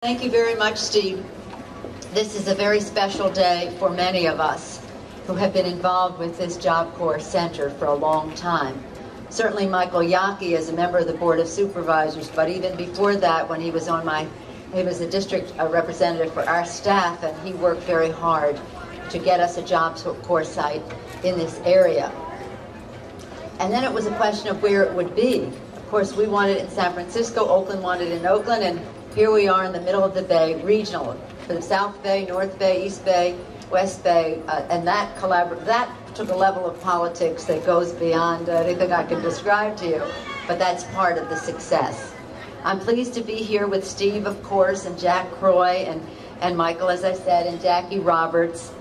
Thank you very much, Steve. This is a very special day for many of us who have been involved with this Job Corps Center for a long time. Certainly Michael Yaki is a member of the Board of Supervisors, but even before that, when he was a district representative for our staff, and he worked very hard to get us a Job Corps site in this area. And then it was a question of where it would be. Of course, we wanted it in San Francisco, Oakland wanted it in Oakland, and here we are in the middle of the Bay, regional, for the South Bay, North Bay, East Bay, West Bay, and that took a level of politics that goes beyond anything I can describe to you, but that's part of the success. I'm pleased to be here with Steve, of course, and Jack Croy, and Michael, as I said, and Jackie Roberts,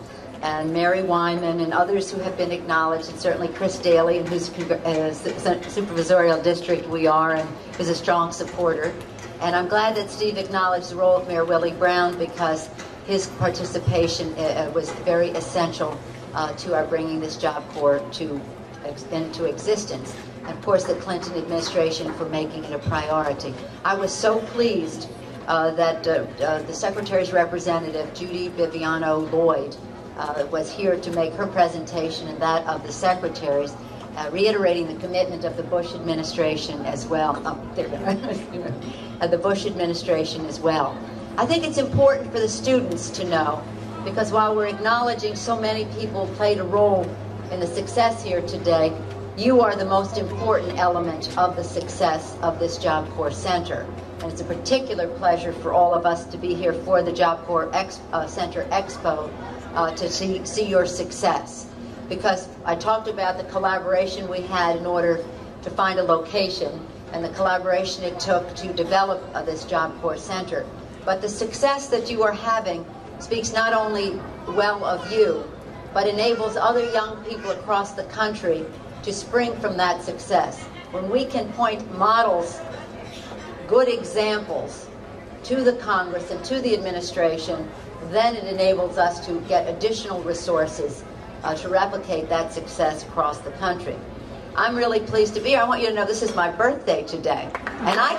and Mary Wyman, and others who have been acknowledged, and certainly Chris Daly, in whose supervisorial district we are, and who's a strong supporter. And I'm glad that Steve acknowledged the role of Mayor Willie Brown, because his participation was very essential to our bringing this Job Corps into existence. And of course, the Clinton administration for making it a priority. I was so pleased that the Secretary's representative, Judy Viviano Lloyd, was here to make her presentation and that of the Secretaries, reiterating the commitment of the Bush administration as well. The Bush administration as well. I think it's important for the students to know, because while we're acknowledging so many people played a role in the success here today, you are the most important element of the success of this Job Corps Center. And it's a particular pleasure for all of us to be here for the Job Corps Center Expo to see your success. Because I talked about the collaboration we had in order to find a location, and the collaboration it took to develop this Job Corps Center. But the success that you are having speaks not only well of you, but enables other young people across the country to spring from that success. When we can point models, good examples, to the Congress and to the administration, then it enables us to get additional resources to replicate that success across the country. I'm really pleased to be here. I want you to know this is my birthday today, and I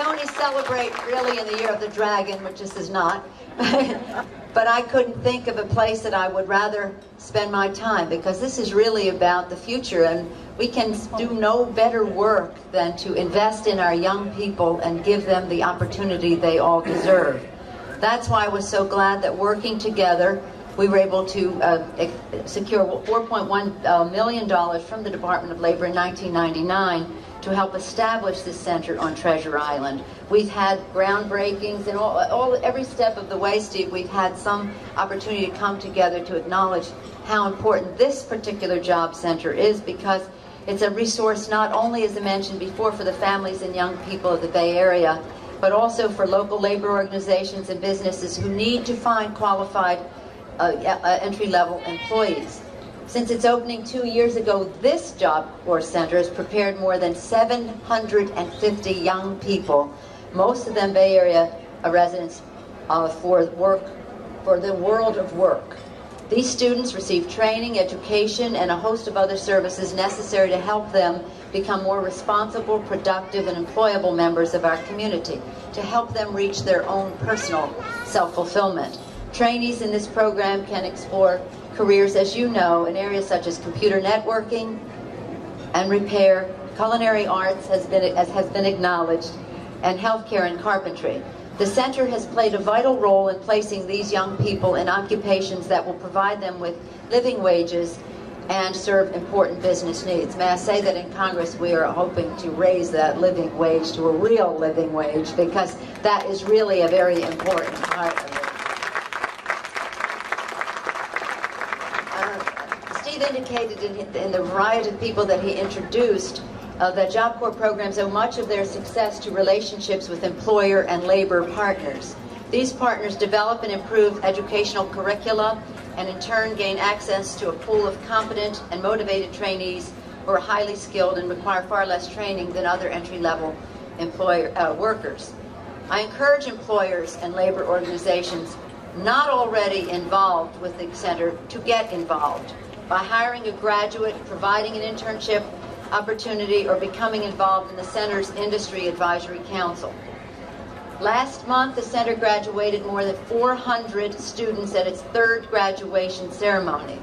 only celebrate really in the year of the dragon, which this is not, but I couldn't think of a place that I would rather spend my time, because this is really about the future, and we can do no better work than to invest in our young people and give them the opportunity they all deserve. That's why I was so glad that working together, we were able to secure $4.1 million from the Department of Labor in 1999 to help establish this center on Treasure Island. We've had groundbreakings, and every step of the way, Steve, we've had some opportunity to come together to acknowledge how important this particular job center is, because it's a resource not only, as I mentioned before, for the families and young people of the Bay Area, but also for local labor organizations and businesses who need to find qualified entry-level employees. Since its opening 2 years ago, this Job Corps Center has prepared more than 750 young people, most of them Bay Area residents, for the world of work. These students receive training, education, and a host of other services necessary to help them become more responsible, productive, and employable members of our community, to help them reach their own personal self-fulfillment. Trainees in this program can explore careers, as you know, in areas such as computer networking and repair, culinary arts has been acknowledged, and healthcare and carpentry. The center has played a vital role in placing these young people in occupations that will provide them with living wages and serve important business needs. May I say that in Congress we are hoping to raise that living wage to a real living wage, because that is really a very important part of it. Steve indicated in the variety of people that he introduced that Job Corps programs owe much of their success to relationships with employer and labor partners. These partners develop and improve educational curricula, and in turn gain access to a pool of competent and motivated trainees who are highly skilled and require far less training than other entry-level workers. I encourage employers and labor organizations not already involved with the center to get involved by hiring a graduate, providing an internship opportunity or becoming involved in the Center's Industry Advisory Council. Last month, the Center graduated more than 400 students at its third graduation ceremony.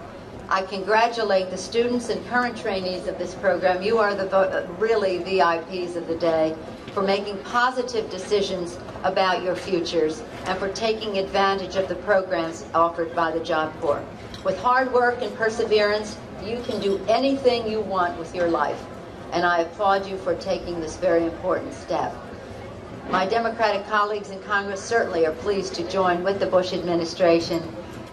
I congratulate the students and current trainees of this program. You are the really VIPs of the day for making positive decisions about your futures and for taking advantage of the programs offered by the Job Corps. With hard work and perseverance, you can do anything you want with your life, and I applaud you for taking this very important step. My Democratic colleagues in Congress certainly are pleased to join with the Bush administration,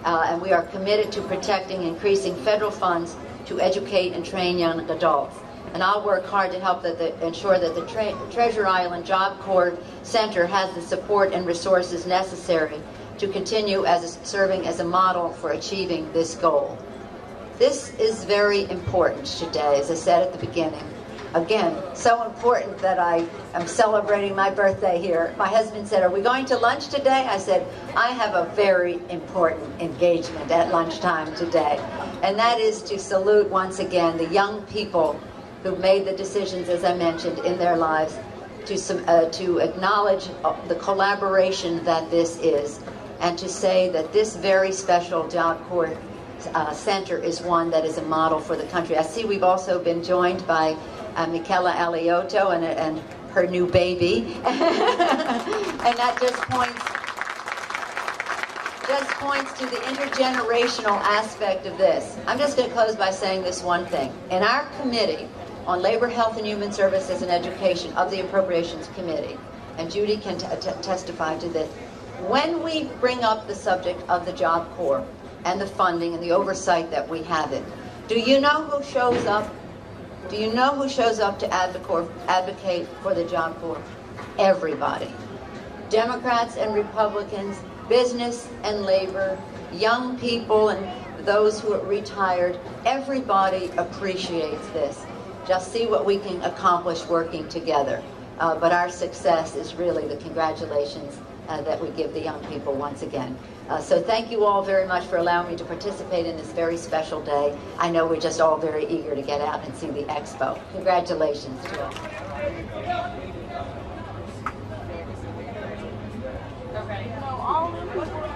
and we are committed to protecting and increasing federal funds to educate and train young adults. And I'll work hard to help ensure that the Treasure Island Job Corps Center has the support and resources necessary to continue serving as a model for achieving this goal. This is very important today, as I said at the beginning. Again, so important that I am celebrating my birthday here. My husband said, "Are we going to lunch today?" I said, "I have a very important engagement at lunchtime today." And that is to salute once again the young people who made the decisions, as I mentioned, in their lives, to acknowledge the collaboration that this is, and to say that this very special Job Corps Center is one that is a model for the country. I see we've also been joined by Michela Aliotto and her new baby. And that just points to the intergenerational aspect of this. I'm just going to close by saying this one thing. In our committee on Labor, Health, and Human Services and Education of the Appropriations Committee, and Judy can testify to this, when we bring up the subject of the Job Corps and the funding and the oversight that we have it, do you know who shows up? Do you know who shows up to advocate for the Job Corps? Everybody. Democrats and Republicans, business and labor, young people and those who are retired, everybody appreciates this. Just see what we can accomplish working together. But our success is really the congratulations that we give the young people once again. So thank you all very much for allowing me to participate in this very special day. I know we're just all very eager to get out and see the expo. Congratulations to all. Okay.